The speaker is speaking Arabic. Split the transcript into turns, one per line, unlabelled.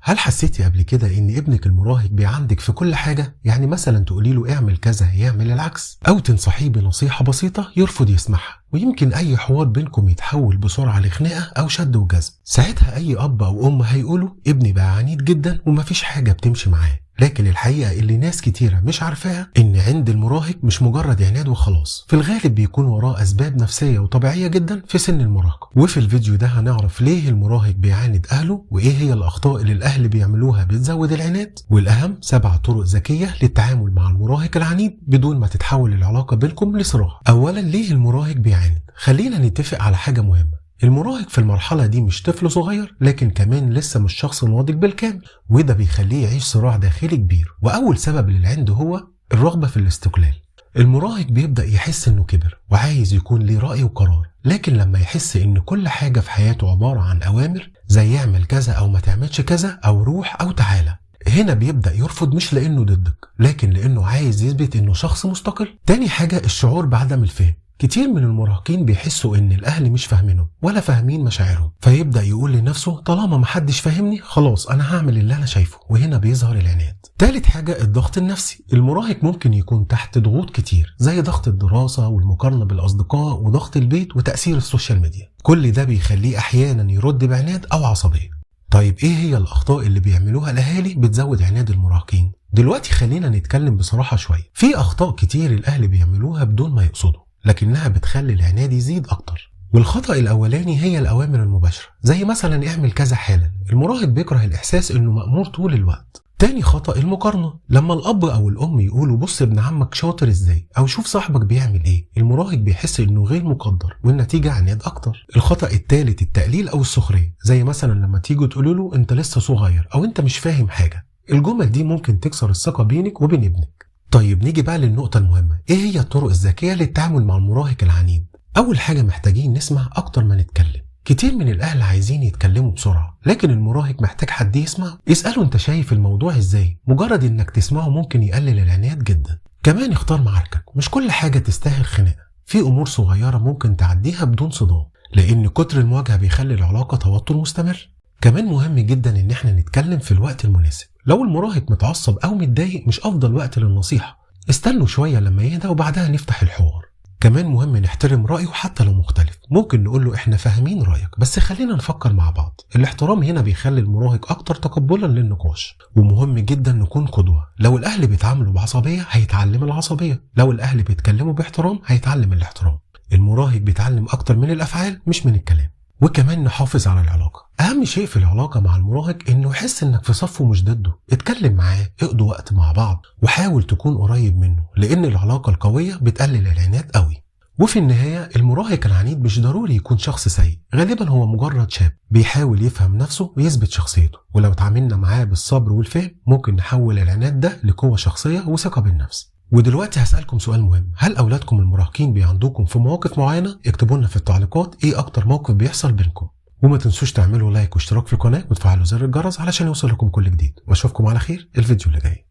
هل حسيتي قبل كده ان ابنك المراهق بيعندك في كل حاجة؟ يعني مثلا تقولي له اعمل كذا يعمل العكس، او تنصحيه بنصيحة بسيطة يرفض يسمعها، ويمكن اي حوار بينكم يتحول بسرعة لخناقة او شد وجذب. ساعتها اي اب او ام هيقولوا ابني بقى عنيد جدا ومفيش حاجة بتمشي معاه. لكن الحقيقة اللي ناس كتيرة مش عارفاها ان عند المراهق مش مجرد عناد وخلاص، في الغالب بيكون وراه اسباب نفسية وطبيعية جدا في سن المراهقة. وفي الفيديو ده هنعرف ليه المراهق بيعاند اهله، وايه هي الاخطاء اللي الاهل بيعملوها بتزود العناد، والاهم 7 طرق ذكية للتعامل مع المراهق العنيد بدون ما تتحول العلاقة بينكم لصراع. اولا، ليه المراهق بيعاند؟ خلينا نتفق على حاجة مهمة. المراهق في المرحلة دي مش طفل صغير، لكن كمان لسه مش شخص ناضج بالكامل، وده بيخليه يعيش صراع داخلي كبير. وأول سبب للعند هو الرغبة في الاستقلال. المراهق بيبدأ يحس إنه كبر وعايز يكون ليه رأي وقرار، لكن لما يحس إن كل حاجة في حياته عبارة عن أوامر، زي يعمل كذا أو ما تعملش كذا أو روح أو تعالى، هنا بيبدأ يرفض، مش لأنه ضدك لكن لأنه عايز يثبت إنه شخص مستقل. تاني حاجة، الشعور بعدم الفهم. كتير من المراهقين بيحسوا ان الاهل مش فاهمينهم ولا فاهمين مشاعرهم، فيبدأ يقول لنفسه طالما محدش فاهمني خلاص انا هعمل اللي انا شايفه، وهنا بيظهر العناد. تالت حاجة، الضغط النفسي. المراهق ممكن يكون تحت ضغوط كتير، زي ضغط الدراسة والمقارنة بالاصدقاء وضغط البيت وتأثير السوشيال ميديا. كل ده بيخليه احيانا يرد بعناد او عصبية. طيب ايه هي الاخطاء اللي بيعملوها الاهالي بتزود عناد المراهقين؟ دلوقتي خلينا نتكلم بصراحة شوية. في اخطاء كتير الاهل بيعملوها بدون ما يقصدوا، لكنها بتخلي العناد يزيد اكتر. والخطأ الاولاني هي الاوامر المباشرة، زي مثلا اعمل كذا حالا. المراهق بيكره الاحساس انه مأمور طول الوقت. تاني خطأ، المقارنة. لما الاب او الام يقولوا بص ابن عمك شاطر ازاي، او شوف صاحبك بيعمل ايه، المراهق بيحس انه غير مقدر، والنتيجة عناد اكتر. الخطأ التالت، التقليل او السخرية، زي مثلا لما تيجوا تقولوا له انت لسه صغير او انت مش فاهم حاجة. الجمل دي ممكن تكسر الثقة بينك وبين ابنك. طيب نيجي بقى للنقطة المهمة، ايه هي الطرق الذكية للتعامل مع المراهق العنيد؟ اول حاجة، محتاجين نسمع اكتر ما نتكلم. كتير من الاهل عايزين يتكلموا بسرعة، لكن المراهق محتاج حد يسمعه. اسأله انت شايف الموضوع ازاي، مجرد انك تسمعه ممكن يقلل العناد جدا. كمان اختار معاركك، مش كل حاجة تستاهل خناقة، في امور صغيرة ممكن تعديها بدون صدام، لان كتر المواجهة بيخلي العلاقة توتر مستمر. كمان مهم جدا ان احنا نتكلم في الوقت المناسب. لو المراهق متعصب او متضايق مش افضل وقت للنصيحة، استنوا شوية لما يهدى وبعدها نفتح الحوار. كمان مهم نحترم رأيه حتى لو مختلف. ممكن نقول له احنا فاهمين رأيك بس خلينا نفكر مع بعض. الاحترام هنا بيخلي المراهق اكتر تقبلا للنقاش. ومهم جدا نكون قدوة. لو الاهل بيتعاملوا بعصبية هيتعلم العصبية، لو الاهل بيتكلموا باحترام هيتعلم الاحترام. المراهق بيتعلم اكتر من الافعال مش من الكلام. وكمان نحافظ على العلاقة. اهم شيء في العلاقة مع المراهق انه يحس انك في صفه مش ضده. اتكلم معاه، اقضوا وقت مع بعض، وحاول تكون قريب منه، لان العلاقة القوية بتقلل العناد قوي. وفي النهاية، المراهق العنيد مش ضروري يكون شخص سيء، غالبا هو مجرد شاب بيحاول يفهم نفسه ويثبت شخصيته، ولو تعاملنا معاه بالصبر والفهم ممكن نحول العناد ده لقوة شخصية وثقة بالنفس. ودلوقتي هسألكم سؤال مهم، هل أولادكم المراهقين بيعندوكم في مواقف معينة؟ اكتبوا لنا في التعليقات ايه أكتر موقف بيحصل بينكم، وما تنسوش تعملوا لايك واشتراك في القناة وتفعلوا زر الجرس علشان يوصل لكم كل جديد، واشوفكم على خير الفيديو اللي جاي.